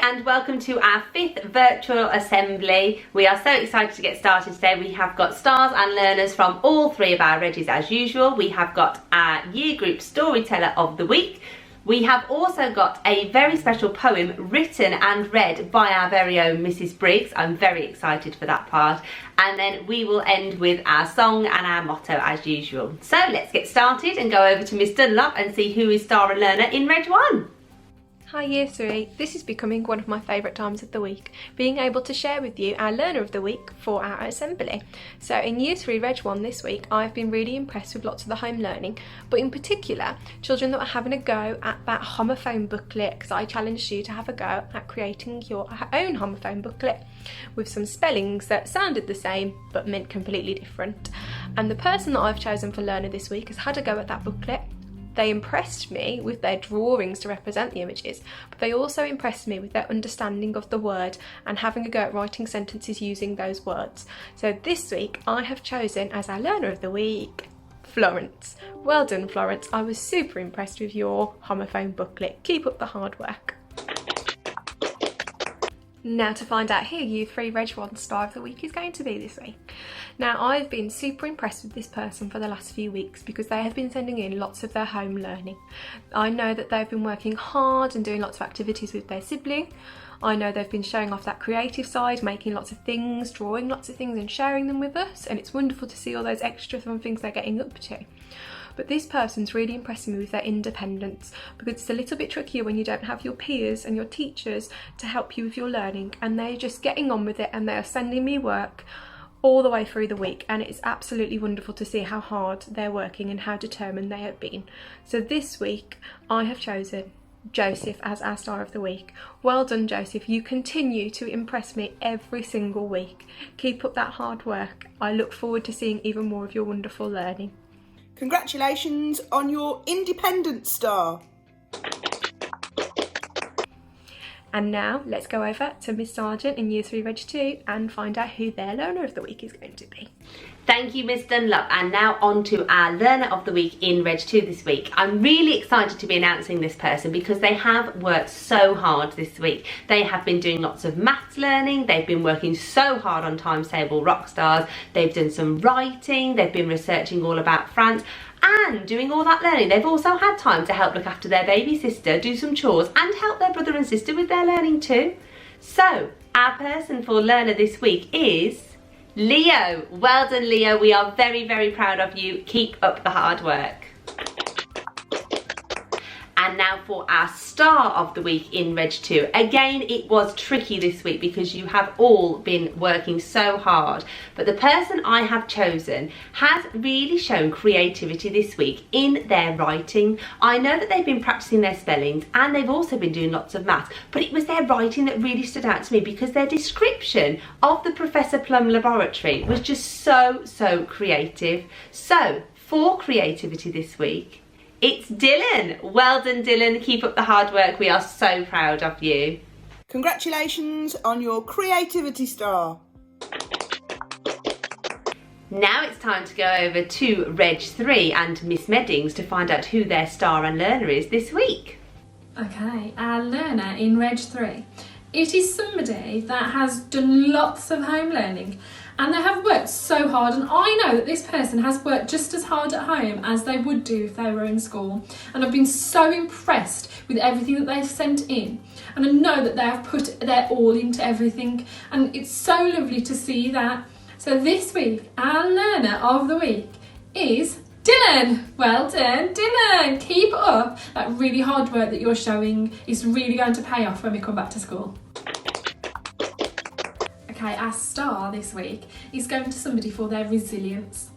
and welcome to our 5th virtual assembly. We are so excited to get started today. We have got stars and learners from all 3 of our Reggies as usual. We have got our year group storyteller of the week. We have also got a very special poem written and read by our very own Mrs. Briggs. I'm very excited for that part. And then we will end with our song and our motto as usual. So let's get started and go over to Miss Dunlop and see who is star and learner in Reg 1. Hi Year 3, this is becoming one of my favourite times of the week, being able to share with you our Learner of the Week for our assembly. So in Year 3 Reg 1 this week, I've been really impressed with lots of the home learning, but in particular, children that were having a go at that homophone booklet, because I challenged you to have a go at creating your own homophone booklet with some spellings that sounded the same but meant completely different. And the person that I've chosen for Learner this week has had a go at that booklet. They impressed me with their drawings to represent the images, but they also impressed me with their understanding of the word and having a go at writing sentences using those words. So this week I have chosen as our Learner of the Week, Florence. Well done, Florence. I was super impressed with your homophone booklet. Keep up the hard work. Now to find out who Year 3 Reg 1 Star of the Week is going to be this week. Now I've been super impressed with this person for the last few weeks because they have been sending in lots of their home learning. I know that they've been working hard and doing lots of activities with their sibling. I know they've been showing off that creative side, making lots of things, drawing lots of things and sharing them with us, and it's wonderful to see all those extra fun things they're getting up to. But this person's really impressing me with their independence, because it's a little bit trickier when you don't have your peers and your teachers to help you with your learning, and they're just getting on with it and they are sending me work all the way through the week, and it's absolutely wonderful to see how hard they're working and how determined they have been. So this week I have chosen Joseph as our Star of the Week. Well done, Joseph. You continue to impress me every single week. Keep up that hard work. I look forward to seeing even more of your wonderful learning. Congratulations on your independent star. And now let's go over to Miss Sargent in Year 3 Reg 2 and find out who their Learner of the Week is going to be. Thank you, Miss Dunlop, and now on to our Learner of the Week in Reg 2 this week. I'm really excited to be announcing this person because they have worked so hard this week. They have been doing lots of maths learning, they've been working so hard on Times Table Rockstars, they've done some writing, they've been researching all about France, and doing all that learning, they've also had time to help look after their baby sister, do some chores, and help their brother and sister with their learning too. So, our person for Learner this week is Leo. Well done, Leo. We are very, very proud of you. Keep up the hard work. And now for our Star of the Week in Reg 2. Again, it was tricky this week because you have all been working so hard. But the person I have chosen has really shown creativity this week in their writing. I know that they've been practicing their spellings and they've also been doing lots of maths, but it was their writing that really stood out to me because their description of the Professor Plum laboratory was just so creative. So, for creativity this week, it's Dylan. Well done, Dylan. Keep up the hard work. We are so proud of you. Congratulations on your creativity star. Now it's time to go over to Reg 3 and Miss Meddings to find out who their star and learner is this week. Okay, our learner in Reg 3. It is somebody that has done lots of home learning and they have worked so hard, and I know that this person has worked just as hard at home as they would do if they were in school, and I've been so impressed with everything that they've sent in, and I know that they have put their all into everything, and it's so lovely to see that. So this week our Learner of the Week is Dylan. Well done, Dylan. Keep up that really hard work that you're showing. It's really going to pay off when we come back to school. Okay, our star this week is going to somebody for their resilience.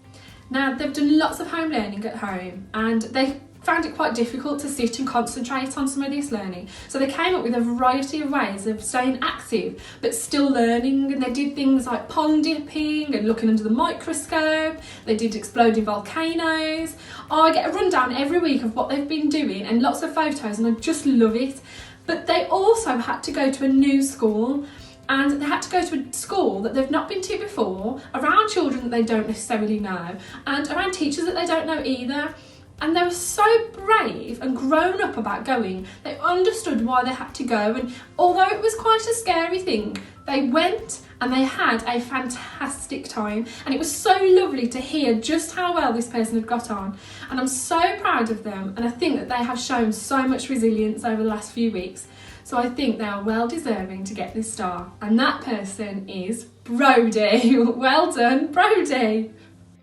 Now, they've done lots of home learning at home and they found it quite difficult to sit and concentrate on some of this learning. So they came up with a variety of ways of staying active but still learning, and they did things like pond dipping and looking under the microscope. They did exploding volcanoes. I get a rundown every week of what they've been doing and lots of photos, and I just love it. But they also had to go to a new school, and they had to go to a school that they've not been to before, around children that they don't necessarily know, and around teachers that they don't know either. And they were so brave and grown up about going. They understood why they had to go, and although it was quite a scary thing, they went and they had a fantastic time. And it was so lovely to hear just how well this person had got on. And I'm so proud of them, and I think that they have shown so much resilience over the last few weeks. So I think they are well deserving to get this star. And that person is Brodie. Well done, Brodie.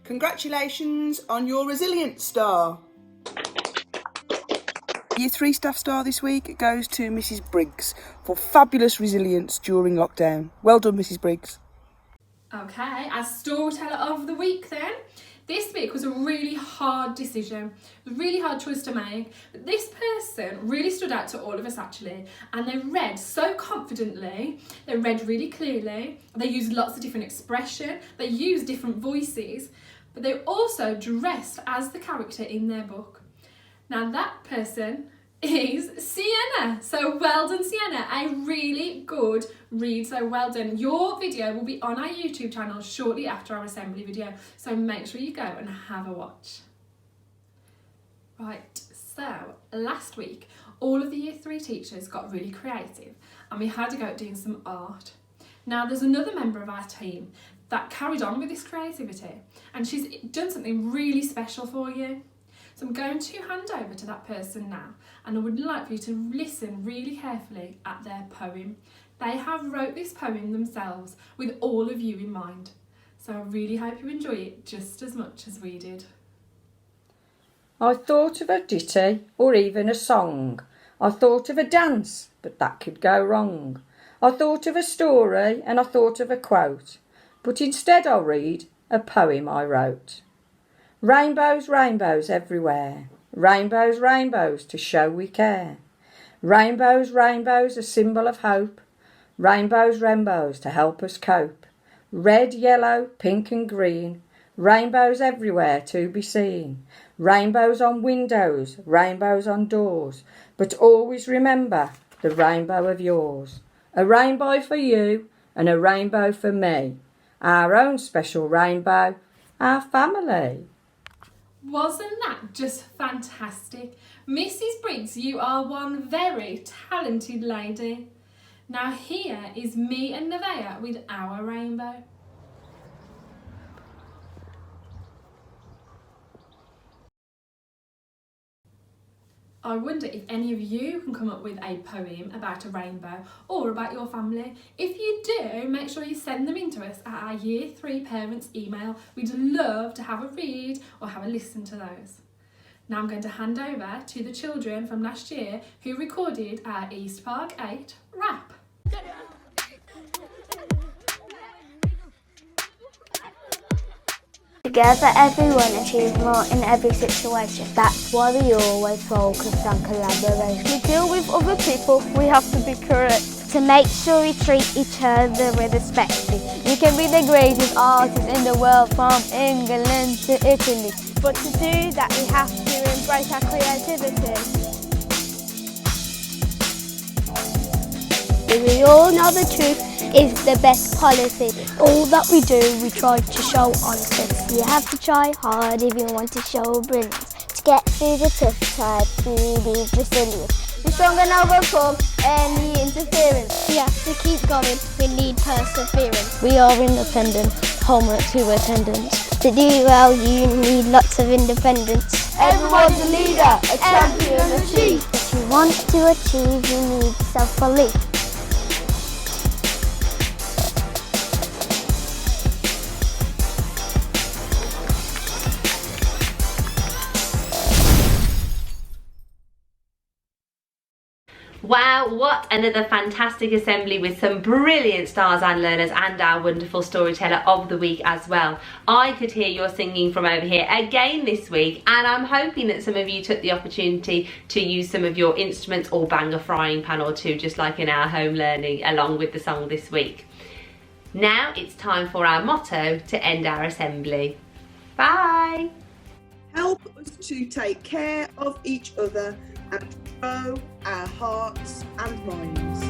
Congratulations on your Resilience Star. Year 3 staff star this week goes to Mrs Briggs for fabulous resilience during lockdown. Well done, Mrs Briggs. Okay, as storyteller of the week then. This week was a really hard decision, a really hard choice to make, but this person really stood out to all of us actually, and they read so confidently, they read really clearly, they used lots of different expression, they used different voices, but they also dressed as the character in their book. Now that person is Sienna. So well done, Sienna. A really good read, so well done. Your video will be on our YouTube channel shortly after our assembly video, so make sure you go and have a watch. Right, so last week all of the Year 3 teachers got really creative and we had to go at doing some art. Now there's another member of our team that carried on with this creativity, and she's done something really special for you. So I'm going to hand over to that person now, and I would like for you to listen really carefully at their poem. They have wrote this poem themselves with all of you in mind. So I really hope you enjoy it just as much as we did. I thought of a ditty or even a song. I thought of a dance, but that could go wrong. I thought of a story and I thought of a quote, but instead I'll read a poem I wrote. Rainbows, rainbows everywhere. Rainbows, rainbows to show we care. Rainbows, rainbows, a symbol of hope. Rainbows, rainbows to help us cope. Red, yellow, pink and green. Rainbows everywhere to be seen. Rainbows on windows, rainbows on doors. But always remember the rainbow of yours. A rainbow for you and a rainbow for me. Our own special rainbow, our family. Wasn't that just fantastic? Mrs Briggs, you are one very talented lady. Now here is me and Nevaeh with our rainbow. I wonder if any of you can come up with a poem about a rainbow or about your family. If you do, make sure you send them in to us at our Year 3 parents email. We'd love to have a read or have a listen to those. Now I'm going to hand over to the children from last year who recorded our East Park 8 rap. Together everyone achieves more in every situation. That's why we always focus on collaboration. To deal with other people, we have to be correct. To make sure we treat each other with respect. You can be the greatest artist in the world from England to Italy. But to do that we have to embrace our creativity. We all know the truth is the best policy. All that we do, we try to show honesty. You have to try hard if you want to show brilliance. To get through the tough times, we need resilience. Be strong and overcome any interference. We have to keep going, we need perseverance. We are independent, homework to attendance. To do well, you need lots of independence. Everyone's a leader, a champion, a chief. If you want to achieve, you need self-belief. Wow, what another fantastic assembly with some brilliant stars and learners and our wonderful storyteller of the week as well. I could hear your singing from over here again this week, and I'm hoping that some of you took the opportunity to use some of your instruments or bang a frying pan or two, just like in our home learning along with the song this week. Now it's time for our motto to end our assembly. Bye! Help us to take care of each other and grow our hearts and minds.